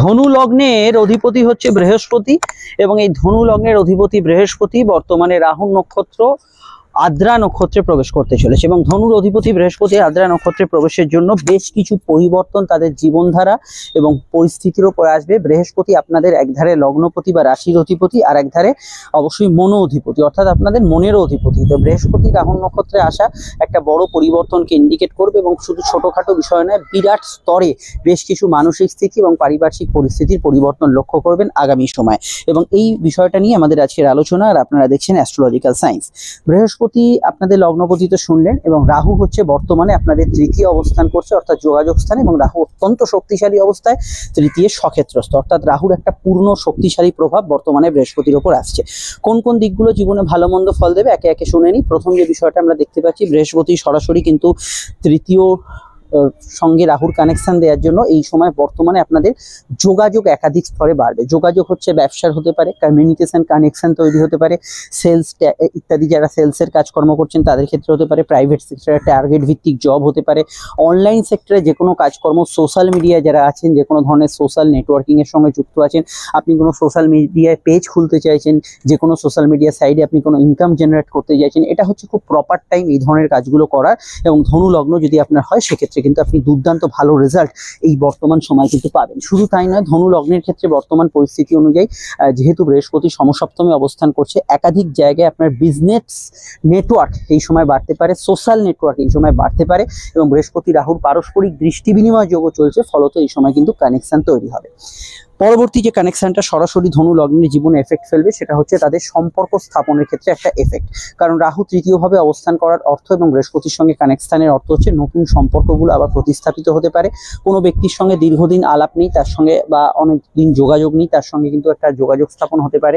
ধনু লগ্নের অধিপতি হচ্ছে বৃহস্পতি এবং এই ধনু লগ্নের অধিপতি বৃহস্পতি বর্তমানে রাহু নক্ষত্র আদ্রা নক্ষত্রে প্রবেশ করতে চলেছে এবং ধনুর অধিপতি বৃহস্পতি আদ্রা নক্ষত্রে প্রবেশের জন্য বেশ কিছু পরিবর্তন তাদের জীবনধারা এবং পরিস্থিতির উপর আসবে। বৃহস্পতি আপনাদের একধারে লগ্নপতি বা রাশির অধিপতি, আর একধারে অবশ্যই মনো অধিপতি, অর্থাৎ আপনাদের মনেরও অধিপতি। তো বৃহস্পতি রাহু নক্ষত্রে আসা একটা বড় পরিবর্তনকে ইন্ডিকেট করবে এবং শুধু ছোটখাটো বিষয় নয়, বিরাট স্তরে বেশ কিছু মানসিক স্থিতি এবং পারিপার্শ্বিক পরিস্থিতির পরিবর্তন লক্ষ্য করবেন আগামী সময়। এবং এই বিষয়টা নিয়ে আমাদের আজকের আলোচনা, আর আপনারা দেখছেন অ্যাস্ট্রোলজিক্যাল সায়েন্স। বৃহস্পতি আপনাদের লগ্নপতি তো শুনলেন, এবং রাহু হচ্ছে বর্তমানে আপনাদের তৃতীয় অবস্থান করছে অর্থাৎ যোগাযোগ স্থানে, এবং রাহু অত্যন্ত শক্তিশালী অবস্থায় তৃতীয় সক্ষেত্রস্থ, অর্থাৎ রাহুর একটা পূর্ণ শক্তিশালী প্রভাব বর্তমানে বৃহস্পতির উপর আসছে। কোন কোন দিকগুলো জীবনে ভালো মন্দ ফল দেবে একে একে শুনে নিই। প্রথম যে বিষয়টা আমরা দেখতে পাচ্ছি, বৃহস্পতি সরাসরি কিন্তু তৃতীয় সঙ্গে রাহুর কানেকশন দেওয়ার জন্য এই সময় বর্তমানে আপনাদের যোগাযোগ একাধিক স্তরে বাড়বে। যোগাযোগ হচ্ছে ব্যবসার হতে পারে, কমিউনিকেশন কানেকশন তৈরি হতে পারে, সেলস ইত্যাদি, যারা সেলসের কাজকর্ম করছেন তাদের ক্ষেত্রে হতে পারে, প্রাইভেট সেক্টরে টার্গেট ভিত্তিক জব হতে পারে, অনলাইন সেক্টরে যে কোনো কাজকর্ম, সোশ্যাল মিডিয়ায় যারা আছেন, যে কোনো ধরনের সোশ্যাল নেটওয়ার্কিং এর সঙ্গে যুক্ত আছেন, আপনি কোনো সোশ্যাল মিডিয়ায় পেজ খুলতে চাইছেন, যে কোনো সোশ্যাল মিডিয়া সাইডে আপনি কোনো ইনকাম জেনারেট করতে চাইছেন, এটা হচ্ছে খুব প্রপার টাইম এই ধরনের কাজগুলো করার। এবং ধনু লগ্ন যদি আপনার হয় সেক্ষেত্রে কিন্তু আপনি দুর্দান্ত ভালো রেজাল্ট এই বর্তমান সময় কিন্তু পাবেন। শুধু তাই নয়, ধনু লগ্নের ক্ষেত্রে বর্তমান পরিস্থিতি অনুযায়ী যেহেতু বৃহস্পতি সমসপ্তমে অবস্থান করছে, একাধিক জায়গায় আপনার বিজনেস নেটওয়ার্ক এই সময় বাড়তে পারে, সোশ্যাল নেটওয়ার্ক এই সময় বাড়তে পারে, এবং বৃহস্পতি রাহুর পারস্পরিক দৃষ্টি বিনিময় যোগও চলছে, ফলত এই সময় কিন্তু কানেকশন তৈরি হবে। পরবর্তী যে কানেকশনটা সরাসরি ধনু লগ্নের জীবনে এফেক্ট ফেলবে সেটা হচ্ছে তাদের সম্পর্ক স্থাপনের ক্ষেত্রে একটা এফেক্ট। কারণ রাহু তৃতীয়ভাবে অবস্থান করার অর্থ এবং বৃহস্পতির সঙ্গে কানেকশনের অর্থ হচ্ছে নতুন সম্পর্কগুলো আবার প্রতিস্থাপিত হতে পারে। কোনো ব্যক্তির সঙ্গে দীর্ঘদিন আলাপ নেই, তার সঙ্গে বা অনেক দিন যোগাযোগ নেই, তার সঙ্গে কিন্তু একটা যোগাযোগ স্থাপন হতে পারে।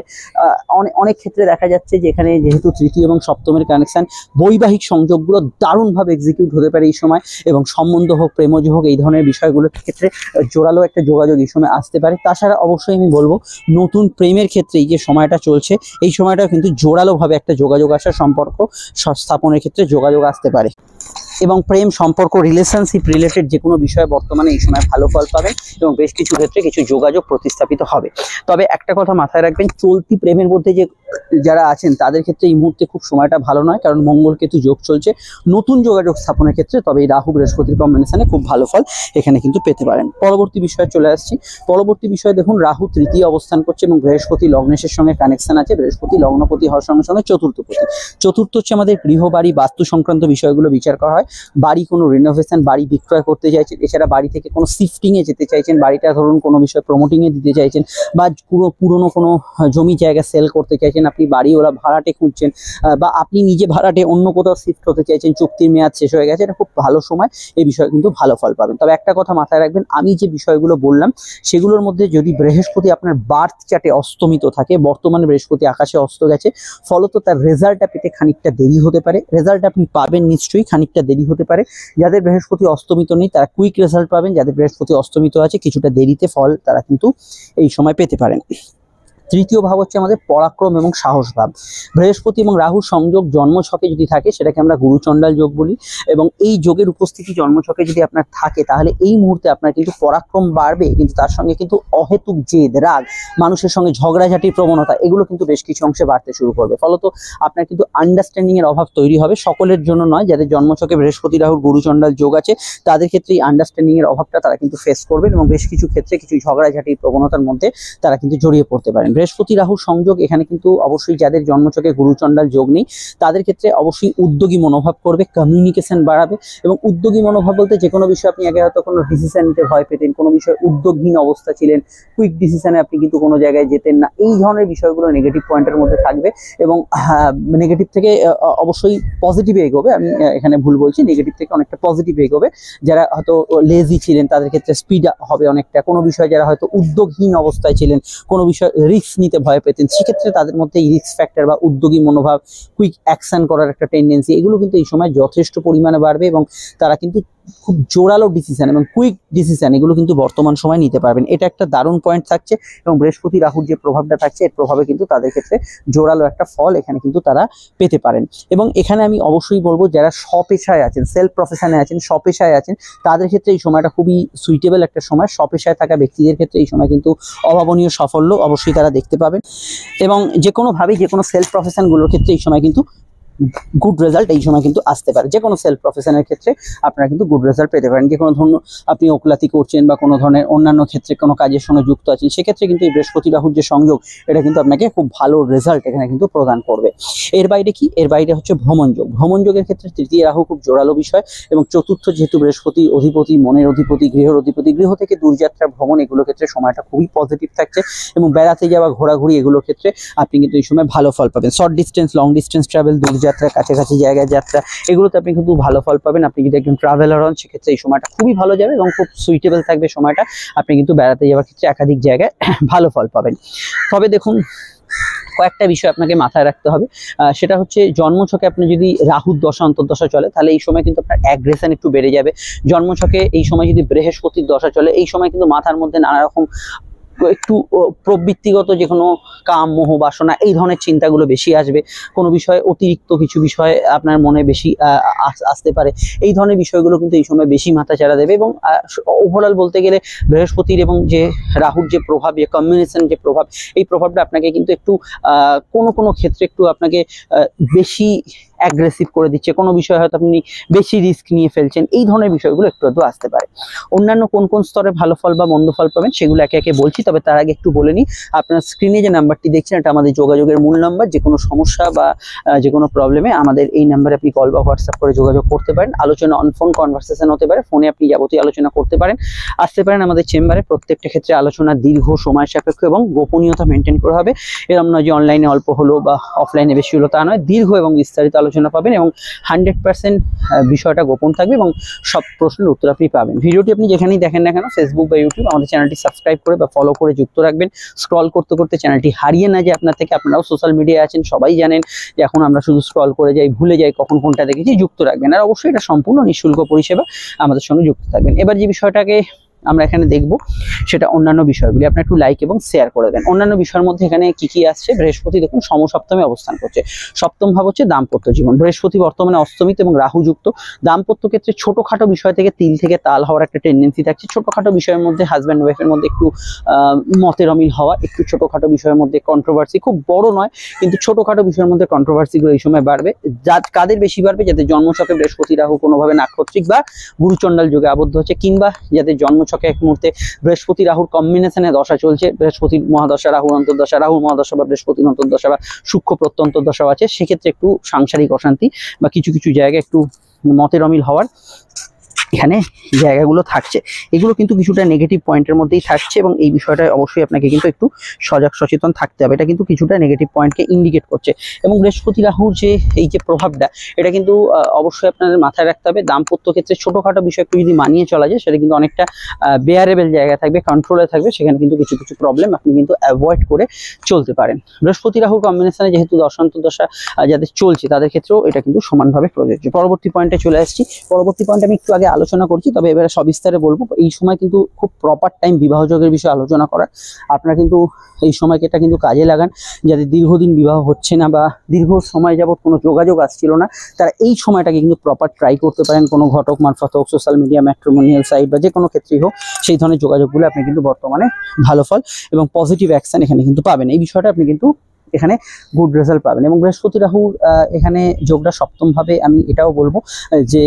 অনেক ক্ষেত্রে দেখা যাচ্ছে যে এখানে যেহেতু তৃতীয় এবং সপ্তমের কানেকশন, বৈবাহিক সংযোগগুলো দারুণভাবে এক্সিকিউট হতে পারে এই সময়, এবং সম্বন্ধ হোক, প্রেমজ হোক, এই ধরনের বিষয়গুলোর ক্ষেত্রে জোরালো একটা যোগাযোগ এই সময় আসতে পারে। তাছাড়া অবশ্যই আমি বলবো, নতুন প্রেমের ক্ষেত্রে এই যে সময়টা চলছে, এই সময়টা কিন্তু জোরালোভাবে একটা যোগাযোগ আসার, সম্পর্ক স্থাপনের ক্ষেত্রে যোগাযোগ আসতে পারে, এবং প্রেম সম্পর্ক রিলেশনশিপ রিলেটেড যে কোনো বিষয়ে বর্তমানে এই সময় ভালো ফল পাবেন, এবং বেশ কিছু ক্ষেত্রে কিছু যোগাযোগ প্রতিস্থাপিত হবে। তবে একটা কথা মাথায় রাখবেন, চলতি প্রেমের মধ্যে যারা আছেন তাদের ক্ষেত্রে এই মুহূর্তে খুব সময়টা ভালো নয়, কারণ মঙ্গল কেতু যোগ চলছে নতুন যোগাযোগ স্থাপনের ক্ষেত্রে। তবে এই রাহু বৃহস্পতির কম্বিনেশনে খুব ভালো ফল এখানে কিন্তু পেতে পারেন। পরবর্তী বিষয়ে চলে আসছি। পরবর্তী বিষয়ে দেখুন, রাহু তৃতীয় অবস্থান করছে এবং বৃহস্পতি লগ্নেশের সঙ্গে কানেকশন আছে। বৃহস্পতি লগ্নপতি হওয়ার সঙ্গে সঙ্গে চতুর্থপতি। চতুর্থ হচ্ছে আমাদের গৃহ বাড়ি বাস্তু সংক্রান্ত বিষয়গুলো বিচার করা হয়। বাড়ি কোনো রিনোভেশন, বাড়ি বিক্রয় করতে চাইছেন, এছাড়া বাড়ি থেকে কোনো শিফটিংয়ে যেতে চাইছেন, বাড়িটা ধরুন কোনো বিষয় প্রমোটিংয়ে দিতে চাইছেন, বা পুরোনো কোনো জমি জায়গা সেল করতে চাইছেন, আপনি বাড়ি ওরা ভাড়াটে খুঁজছেন, বা আপনি নিজে ভাড়াটে অন্য কোথাও শিফট হতে চাইছেন, চুক্তির মেয়াদ শেষ হয়ে গেছে, এটা খুব ভালো সময়, এই বিষয়ে কিন্তু ভালো ফল পাবেন। তবে একটা কথা মাথায় রাখবেন, আমি যে বিষয়গুলো বললাম সেগুলোর মধ্যে যদি বৃহস্পতি আপনার বার্থ চার্টে অস্তমিত থাকে, বর্তমানে বৃহস্পতি আকাশে অস্ত গেছে, ফলত তার রেজাল্টটা পেতে খানিকটা দেরি হতে পারে। রেজাল্ট আপনি পাবেন নিশ্চয়ই, খানিকটা দেরি হতে পারে। যাদের বৃহস্পতি অস্তমিত নেই তারা কুইক রেজাল্ট পাবেন, যাদের বৃহস্পতি অস্তমিত আছে কিছুটা দেরিতে ফল তারা কিন্তু এই সময় পেতে পারেন। তৃতীয় ভাব হচ্ছে আমাদের পরাক্রম এবং সাহস ভাব। বৃহস্পতি এবং রাহুর সংযোগ জন্মছকে যদি থাকে সেটাকে আমরা গুরুচণ্ডাল যোগ বলি, এবং এই যোগের উপস্থিতি জন্মছকে যদি আপনার থাকে তাহলে এই মুহূর্তে আপনার কিন্তু পরাক্রম বাড়বে, কিন্তু তার সঙ্গে কিন্তু অহেতুক জেদ, রাগ, মানুষের সঙ্গে ঝগড়াঝাটির প্রবণতা, এগুলো কিন্তু বেশ কিছু অংশে বাড়তে শুরু করবে। ফলত আপনার কিন্তু আন্ডারস্ট্যান্ডিং এর অভাব তৈরি হবে। সকলের জন্য নয়, যাদের জন্মছকে বৃহস্পতি রাহুর গুরুচণ্ডাল যোগ আছে তাদের ক্ষেত্রে এই আন্ডারস্ট্যান্ডিং এর অভাবটা তারা কিন্তু ফেস করবেন, এবং বেশ কিছু ক্ষেত্রে কিছু ঝগড়াঝাটির প্রবণতার মধ্যে তারা কিন্তু জড়িয়ে পড়তে পারেন। বৃহস্পতি রাহুর সংযোগ এখানে কিন্তু অবশ্যই যাদের জন্মছকে গুরুচণ্ডাল যোগ নেই তাদের ক্ষেত্রে অবশ্যই উদ্যোগী মনোভাব করবে, কমিউনিকেশন বাড়াবে। এবং উদ্যোগী মনোভাব বলতে যে কোনো বিষয়ে আপনি আগে হয়তো কোনো ডিসিশন নিতে ভয় পেতেন, কোনো বিষয়ে উদ্যোগহীন অবস্থা ছিলেন, কুইক ডিসিশনে আপনি কিন্তু কোনো জায়গায় যেতেন না, এই ধরনের বিষয়গুলো নেগেটিভ পয়েন্টের মধ্যে থাকবে, এবং নেগেটিভ থেকে অবশ্যই পজিটিভে এগোবে। আমি এখানে ভুল বলছি, নেগেটিভ থেকে অনেকটা পজিটিভ এগোবে। যারা হয়তো লেজি ছিলেন তাদের ক্ষেত্রে স্পিড হবে অনেকটা। কোনো বিষয়ে যারা হয়তো উদ্যোগহীন অবস্থায় ছিলেন, কোনো বিষয় রিস্ক নিতে ভয় পেতেন, সেক্ষেত্রে তাদের মধ্যে এই রিস্ক ফ্যাক্টর বা উদ্যোগী মনোভাব, কুইক অ্যাকশন করার একটা টেন্ডেন্সি, এগুলো কিন্তু এই সময় যথেষ্ট পরিমাণে বাড়বে, এবং তারা কিন্তু খুব জোরালো ডিসিশন এবং কুইক ডিসিশন এগুলো কিন্তু বর্তমান সময় নিতে পারবেন। এটা একটা দারুণ পয়েন্ট থাকছে এবং বৃহস্পতি রাহুর যে প্রভাবটা থাকছে এর প্রভাবে কিন্তু তাদের ক্ষেত্রে জোরালো একটা ফল এখানে কিন্তু তারা পেতে পারেন। এবং এখানে আমি অবশ্যই বলবো যারা স্বপেশায় আছেন, সেলফ প্রফেশনে আছেন, স্বপেশায় আছেন, তাদের ক্ষেত্রে এই সময়টা খুবই সুইটেবল একটা সময়। স্বপেশায় থাকা ব্যক্তিদের ক্ষেত্রে এই সময় কিন্তু অভাবনীয় সাফল্য অবশ্যই তারা দেখতে পাবেন এবং যে কোনোভাবেই যে কোনো সেলফ প্রফেশনগুলোর ক্ষেত্রে এই সময় কিন্তু গুড রেজাল্ট এই সময় কিন্তু আসতে পারে। যে কোনো সেলফ প্রফেশনের ক্ষেত্রে আপনারা কিন্তু গুড রেজাল্ট পেতে পারেন। যে কোনো ধরনের আপনি ওকলাতি করছেন বা কোনো ধরনের অন্যান্য ক্ষেত্রে কোনো কাজের সঙ্গে যুক্ত আছেন, সেক্ষেত্রে কিন্তু এই বৃহস্পতি রাহুর যে সংযোগ এটা কিন্তু আপনাকে খুব ভালো রেজাল্ট এখানে কিন্তু প্রদান করবে। এর বাইরে কি, এর বাইরে হচ্ছে ভ্রমণযোগ। ভ্রমণযোগের ক্ষেত্রে তৃতীয় রাহু খুব জোরালো বিষয় এবং চতুর্থ যেহেতু বৃহস্পতি অধিপতি, মনের অধিপতি, গৃহের অধিপতি, গৃহ থেকে দূরযাত্রা ভ্রমণ এগুলোর ক্ষেত্রে সময়টা খুবই পজিটিভ থাকছে এবং বেড়াতে যাওয়া, ঘোরাঘুরি এগুলোর ক্ষেত্রে আপনি কিন্তু এই সময় ভালো ফল পাবেন। Short distance, long distance travel, দূরযাত্রা, কাছাকাছি জায়গায় যাত্রা এগুলোতে আপনি কিন্তু ভালো ফল পাবেন। আপনি যদি একজন ট্রাভেলার হন সেক্ষেত্রে এই সময়টা খুবই ভালো যাবে এবং খুব সুইটেবল থাকবে সময়টা। আপনি কিন্তু বেড়াতে যাওয়ার ক্ষেত্রে একাধিক জায়গায় ভালো ফল পাবেন। তবে দেখুন কয়েকটা বিষয় আপনাকে মাথায় রাখতে হবে, সেটা হচ্ছে জন্মছকে আপনি যদি রাহুর দশা অন্তর্দশা চলে তাহলে এই সময় কিন্তু আপনার অ্যাগ্রেশন একটু বেড়ে যাবে। জন্মছকে এই সময় যদি বৃহস্পতির দশা চলে এই সময় কিন্তু মাথার মধ্যে নানা রকম একটু প্রবৃত্তিগত যে কোনো কাম, মোহ, বাসনা এই ধরনের চিন্তাগুলো বেশি আসবে। কোনো বিষয়ে অতিরিক্ত কিছু বিষয় আপনার মনে বেশি আসতে পারে। এই ধরনের বিষয়গুলো কিন্তু এই সময় বেশি মাথাচাড়া দেবে এবং ওভারঅল বলতে গেলে বৃহস্পতির এবং যে রাহুর যে প্রভাব, যে কম্বিনেশন যে প্রভাব, এই প্রভাবটা আপনাকে কিন্তু একটু কোনো ক্ষেত্রে একটু আপনাকে বেশি অ্যাগ্রেসিভ করে দিচ্ছে। কোনো বিষয় হয়তো আপনি বেশি রিস্ক নিয়ে ফেলছেন, এই ধরনের বিষয়গুলো একটু আসতে পারে। অন্যান্য কোন কোন স্তরে ভালো ফল বা মন্দ ফল পাবেন সেগুলো একে একে বলছি, তবে তার আগে একটু বলে নিই। আপনার স্ক্রিনে যে নাম্বারটি দেখছেন এটা আমাদের যোগাযোগের মূল নাম্বার। যে কোনো সমস্যা বা যে কোনো প্রবলেমে আমাদের এই নাম্বারে আপনি কল বা হোয়াটসঅ্যাপ করে যোগাযোগ করতে পারেন। আলোচনা অন ফোন কনভারসেশন হতে পারে, ফোনে আপনি যাবতীয় আলোচনা করতে পারেন। আসতে পারেন আমাদের চেম্বারে। প্রত্যেকটা ক্ষেত্রে আলোচনা দীর্ঘ, সময় সাপেক্ষ এবং গোপনীয়তা মেনটেন করা হবে। এরকম নয় যে অনলাইনে অল্প হলো বা অফলাইনে বেশি হলো, তা নয়। দীর্ঘ এবং বিস্তারিত আলোচনা পাবেন এবং 100% বিষয়টা গোপন থাকবে এবং সব প্রশ্নের উত্তর আপনি পাবেন। ভিডিওটি আপনি যেখানেই দেখেন না কেন, ফেসবুক বা ইউটিউব, আমাদের চ্যানেলটি সাবস্ক্রাইব করে বা ফলো করে যুক্ত রাখবেন। স্ক্রল করতে করতে চ্যানেলটি হারিয়ে না যায় আপনার থেকে। আপনারাও সোশ্যাল মিডিয়ায় আছেন, সবাই জানেন যে এখন আমরা শুধু স্ক্রল করে যাই, ভুলে যাই কখন কোনটা দেখেছি। যুক্ত রাখবেন আর অবশ্যই এটা সম্পূর্ণ নিঃশুল্ক পরিষেবা, আমাদের সঙ্গে যুক্ত থাকবেন। এবার যে বিষয়টাকে আমরা এখানে দেখব সেটা অন্যান্য বিষয়গুলি আপনি একটু লাইক এবং শেয়ার করে দেবেন। অন্যান্য বিষয়ের মধ্যে এখানে কি কি আসছে, বৃহস্পতি দেখুন সমসপ্তমে অবস্থান করছে। সপ্তম ভাব হচ্ছে দাম্পত্য জীবন। বৃহস্পতি বর্তমানে অস্তমিত এবং রাহু যুক্ত। দাম্পত্য ক্ষেত্রে ছোটখাটো বিষয় থেকে তিল থেকে তাল হওয়ার একটা টেন্ডেন্সি থাকছে। ছোটখাটো বিষয়ের মধ্যে হাজব্যান্ড ওয়াইফের মধ্যে একটু মতের অমিল হওয়া, একটু ছোটখাটো বিষয়ের মধ্যে কন্ট্রোভার্সি, খুব বড় নয় কিন্তু ছোটখাটো বিষয়ের মধ্যে কন্ট্রোভার্সিগুলো এই সময় বাড়বে। কাদের বেশি বাড়বে? যাদের জন্মছকে বৃহস্পতি রাহু কোনোভাবে নাক্ষত্রিক বা গুরুচণ্ডাল যোগে আবদ্ধ হচ্ছে, কিংবা যাদের জন্মছকে এক মুহূর্তে বৃহস্পতি রাহুর কম্বিনেশনে দশা চলছে, বৃহস্পতির মহাদশা, রাহুর অন্তর্দশা, রাহুর মহাদশা বা বৃহস্পতির অন্তর্দশা বা সূক্ষ্ম প্রত্যন্ত দশাও আছে, সেক্ষেত্রে একটু সাংসারিক অশান্তি বা কিছু কিছু জায়গায় একটু মতের অমিল হওয়ার এখানে জায়গাগুলো থাকছে। এগুলো কিন্তু কিছুটা নেগেটিভ পয়েন্টের মধ্যেই থাকছে এবং এই বিষয়টা অবশ্যই আপনাকে কিন্তু একটু সজাগ সচেতন থাকতে হবে। এটা কিন্তু কিছুটা নেগেটিভ পয়েন্টকে ইন্ডিকেট করছে এবং বৃহস্পতি রাহুর যে এই যে প্রভাবটা, এটা কিন্তু অবশ্যই আপনাদের মাথায় রাখতে হবে। দাম্পত্য ক্ষেত্রে ছোটোখাটো বিষয় একটু যদি মানিয়ে চলা যায় সেটা কিন্তু অনেকটা বেয়ারেবল জায়গা থাকবে, কন্ট্রোলে থাকবে। সেখানে কিন্তু কিছু কিছু প্রবলেম আপনি কিন্তু অ্যাভয়েড করে চলতে পারেন। বৃহস্পতি রাহুর কম্বিনেশনে যেহেতু দশা যাদের চলছে তাদের ক্ষেত্রেও এটা কিন্তু সমানভাবে প্রযোজ্য। পরবর্তী পয়েন্টে চলে আসছি। পরবর্তী পয়েন্ট আমি একটু আগে আলোচনা করছি, তবে এবারে সবিস্তারে বলবো। এই সময় কিন্তু খুব প্রপার টাইম বিবাহযোগের বিষয়ে আলোচনা করার। আপনারা কিন্তু এই সময়কে এটা কিন্তু কাজে লাগান। যাদের দীর্ঘদিন বিবাহ হচ্ছে না বা দীর্ঘ সময় যাবত কোনো যোগাযোগ আসছিল না, তারা এই সময়টাকে কিন্তু প্রপার ট্রাই করতে পারেন। কোনো ঘটক মারফত হোক, সোশ্যাল মিডিয়া, ম্যাট্রিমোনিয়াল সাইট বা যে কোনো ক্ষেত্রেই হোক, সেই ধরনের যোগাযোগগুলো আপনি কিন্তু বর্তমানে ভালো ফল এবং পজিটিভ অ্যাকশন এখানে কিন্তু পাবেন। এই বিষয়টা আপনি কিন্তু এখানে গুড রেজাল্ট পাবেন। এবং বৃহস্পতি রাহুর এখানে যোগটা সপ্তমভাবে, আমি এটাও বলবো যে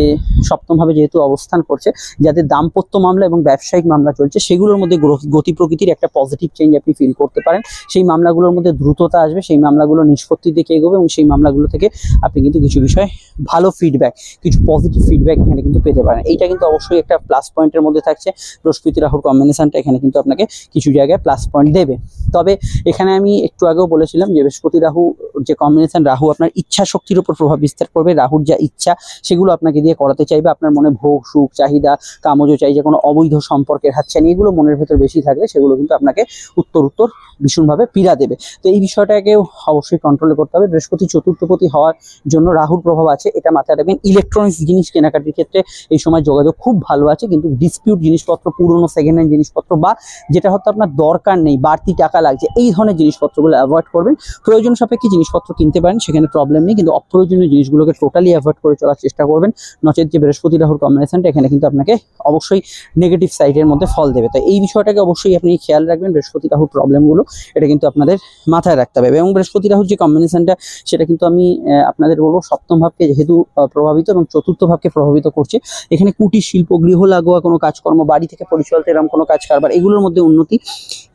সপ্তমভাবে যেহেতু অবস্থান করছে, যাদের দাম্পত্য মামলা এবং ব্যবসায়িক মামলা চলছে সেগুলোর মধ্যে গতি প্রকৃতির একটা পজিটিভ চেঞ্জ আপনি ফিল করতে পারেন। সেই মামলাগুলোর মধ্যে দ্রুততা আসবে, সেই মামলাগুলো নিষ্পত্তির দিকে এগোবে এবং সেই মামলাগুলো থেকে আপনি কিন্তু কিছু বিষয় ভালো ফিডব্যাক, কিছু পজিটিভ ফিডব্যাক এখানে কিন্তু পেতে পারেন। এইটা কিন্তু অবশ্যই একটা প্লাস পয়েন্টের মধ্যে থাকছে। বৃহস্পতি রাহুর কম্বিনেশনটা এখানে কিন্তু আপনাকে কিছু জায়গায় প্লাস পয়েন্ট দেবে। তবে এখানে আমি একটু আগেও বলেছিলাম যে যে বৃহস্পতি রাহু যে কম্বিনেশন, রাহু আপনার ইচ্ছা শক্তির উপর প্রভাব বিস্তার করবে। রাহুর যা ইচ্ছা সেগুলো আপনাকে দিয়ে করাতে চাইবে। আপনার মনে ভোগ সুখ চাহিদা, কামজ চাই, যে কোনো অবৈধ সম্পর্কের হাতছানি এগুলো মনের ভেতর বেশি থাকলে সেগুলো কিন্তু আপনাকে উত্তর ভীষণভাবে পীড়া দেবে। তো এই বিষয়টাকেও অবশ্যই কন্ট্রোল করতে হবে। বৃহস্পতি চতুর্থপতি হওয়ার জন্য রাহুর প্রভাব আছে, এটা মাথায় রাখবেন। ইলেকট্রনিক্স জিনিস কেনাকাটির ক্ষেত্রে এই সময় যোগাযোগ খুব ভালো আছে, কিন্তু ডিসপিউট জিনিসপত্র, পুরনো সেকেন্ড হ্যান্ড জিনিসপত্র বা যেটা হয়তো আপনার দরকার নেই, বাড়তি টাকা লাগছে, এই ধরনের জিনিসপত্রগুলো অ্যাভয়েড করবেন। প্রয়োজন সাপেক্ষে জিনিসপত্র কিনতে পারেন, সেখানে প্রবলেম নেই, কিন্তু অপ্রয়োজনীয় জিনিসগুলোকে টোটালি অ্যাভয়েড করে চলার চেষ্টা করবেন। নচেত যে বৃহস্পতি রাহুর কম্বিনেশনটা এখানে কিন্তু আপনাকে অবশ্যই নেগেটিভ সাইডের মধ্যে ফল দেবে। তো এই বিষয়টাকে অবশ্যই আপনি খেয়াল রাখবেন। বৃহস্পতি রাহুর প্রবলেমগুলো এটা কিন্তু আপনাদের মাথায় রাখতে হবে। এবং বৃহস্পতি রাহুর যে কম্বিনেশনটা সেটা কিন্তু আমি আপনাদের বলবো সপ্তম ভাবকে যেহেতু প্রভাবিত এবং চতুর্থ ভাবকে প্রভাবিত করছে, এখানে কুটির শিল্প, গৃহ লাগোয়া কোনো কাজকর্ম, বাড়ি থেকে পরিচালিত এরকম কোনো কাজ কারবার, এগুলোর মধ্যে উন্নতি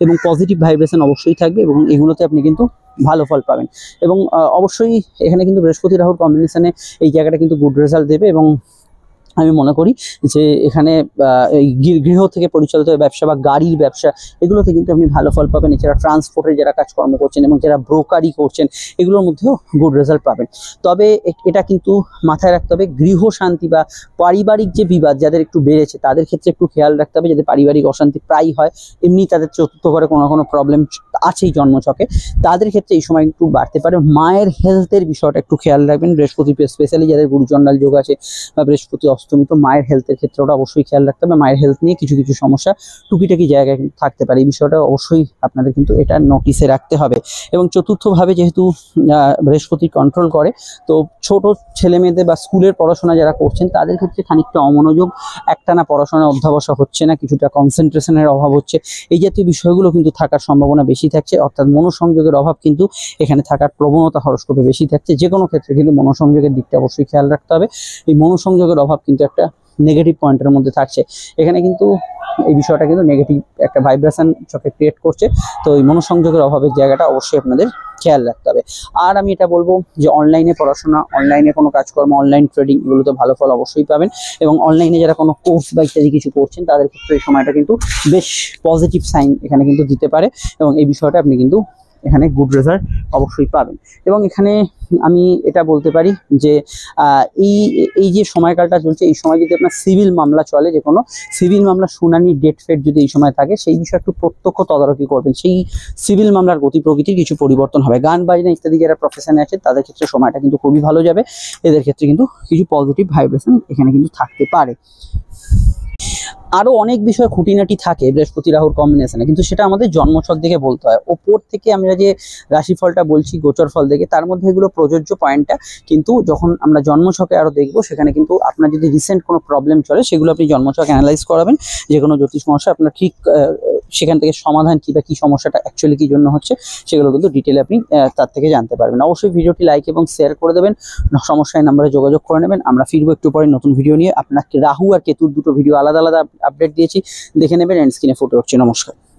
এবং পজিটিভ ভাইব্রেশন অবশ্যই থাকবে এবং এগুলোতে আপনি কিন্তু ভালো ফল পাবেন। এবং অবশ্যই এখানে কিন্তু বৃহস্পতি রাহুর কম্বিনেশনে এই জায়গাটা কিন্তু গুড রেজাল্ট দেবে। এবং আমি মনে করি যে এখানে এই গৃহ থেকে পরিচালিত ব্যবসা বা গাড়ির ব্যবসা এগুলোতে কিন্তু আপনি ভালো ফল পাবেন। এছাড়া ট্রান্সপোর্টের যারা কাজকর্ম করছেন এবং যারা ব্রোকারি করছেন এগুলোর মধ্যেও গুড রেজাল্ট পাবেন। তবে এটা কিন্তু মাথায় রাখতে হবে, গৃহ শান্তি বা পারিবারিক যে বিবাদ যাদের একটু বেড়েছে তাদের ক্ষেত্রে একটু খেয়াল রাখতে হবে, যাদের পারিবারিক অশান্তি প্রায় হয়, এমনি তাদের চতুর্থ ঘরে কোনো কোনো প্রবলেম আছেই জন্মছকে, তাদের ক্ষেত্রে এই সময় একটু বাড়তে পারে। মায়ের হেলথের বিষয়টা একটু খেয়াল রাখবেন। বৃহস্পতি স্পেশালি যাদের গুরুচণ্ডাল যোগ আছে বা বৃহস্পতি অস্তমিত, মায়ের হেলথের ক্ষেত্রে ওটা অবশ্যই খেয়াল রাখতে হবে। মায়ের হেলথ নিয়ে কিছু কিছু সমস্যা টুকিটাকি জায়গায় কিন্তু থাকতে পারে, এই বিষয়টা অবশ্যই আপনাদের কিন্তু এটা নোটিসে রাখতে হবে। এবং চতুর্থভাবে যেহেতু বৃহস্পতি কন্ট্রোল করে, তো ছোট ছেলে মেয়েদের বা স্কুলের পড়াশোনা যারা করছেন তাদের ক্ষেত্রে খানিকটা অমনোযোগ, একটানা পড়াশোনায় অধ্যবসা হচ্ছে না, কিছুটা কনসেন্ট্রেশনের অভাব হচ্ছে, এই জাতীয় বিষয়গুলো কিন্তু থাকার সম্ভাবনা বেশি থাকছে। অর্থাৎ মনোসংযোগের অভাব কিন্তু এখানে থাকার প্রবণতা হরস্কোপে বেশি থাকছে। যে কোনো ক্ষেত্রে কিন্তু মনোসংযোগের দিকটা অবশ্যই খেয়াল রাখতে হবে। এই মনোসংযোগের অভাব কিন্তু একটা নেগেটিভ পয়েন্টের মধ্যে থাকছে, এখানে কিন্তু এই বিষয়টা কিন্তু নেগেটিভ একটা ভাইব্রেশন চোখে ক্রিয়েট করছে। তো এই মনোসংযোগের অভাবের জায়গাটা অবশ্যই আপনাদের খেয়াল রাখতে হবে। আর আমি এটা বলবো যে অনলাইনে পড়াশোনা, অনলাইনে কোনো কাজকর্ম, অনলাইন ট্রেডিং এগুলোতে ভালো ফল অবশ্যই পাবেন। এবং অনলাইনে যারা কোনো কোর্স বা ইত্যাদি কিছু করছেন তাদের ক্ষেত্রে এই সময়টা কিন্তু বেশ পজিটিভ সাইন এখানে কিন্তু দিতে পারে এবং এই বিষয়টা আপনি কিন্তু এখানে গুড রেজাল্ট অবশ্যই পাবেন। এবং এখানে আমি এটা বলতে পারি যে এই যে সময়কালটা চলছে, এই সময় যদি আপনার সিভিল মামলা চলে, যে কোনো সিভিল মামলা শুনানি ডেট ফেট যদি এই সময় থাকে, সেই বিষয়ে একটু প্রত্যক্ষ তদারকি করবেন। সেই সিভিল মামলার গতি প্রকৃতির কিছু পরিবর্তন হবে। গান বাজনা ইত্যাদি যারা প্রফেশনে আছে তাদের ক্ষেত্রে সময়টা কিন্তু খুবই ভালো যাবে। এদের ক্ষেত্রে কিন্তু কিছু পজিটিভ ভাইব্রেশন এখানে কিন্তু থাকতে পারে। আরো অনেক বিষয় খুঁটিনাটি থাকে বৃহস্পতি রাহুর কম্বিনেশনে, কিন্তু সেটা আমাদের জন্মছক দেখে বলতে হয়। ওপর থেকে আমরা যে রাশিফলটা বলছি গোচর ফল দেখে, তার মধ্যে এগুলো প্রযোজ্য পয়েন্টটা, কিন্তু যখন আমরা জন্মছকে আরো দেখবো সেখানে কিন্তু আপনার যদি রিসেন্ট কোনো প্রবলেম চলে সেগুলো আপনি জন্মছক অ্যানালাইজ করাবেন। যে কোনো জ্যোতিষ সমস্যা আপনার ঠিক সেখান থেকে সমাধান কি বা কি সমস্যাটা অ্যাকচুয়ালি কি জন্য হচ্ছে সেগুলো কিন্তু ডিটেলে আপনি তার থেকে জানতে পারবেন। অবশ্যই ভিডিওটি লাইক এবং শেয়ার করে দেবেন, সমস্যায় নাম্বারে যোগাযোগ করে নেবেন। আমরা ফিরবো একটু পরে নতুন ভিডিও নিয়ে। আপনাকে রাহু আর কেতুর দুটো ভিডিও আলাদা আলাদা আপডেট দিয়েছি, দেখে নেবেন, এন্ড স্ক্রিনে ফুটে উঠছে। নমস্কার।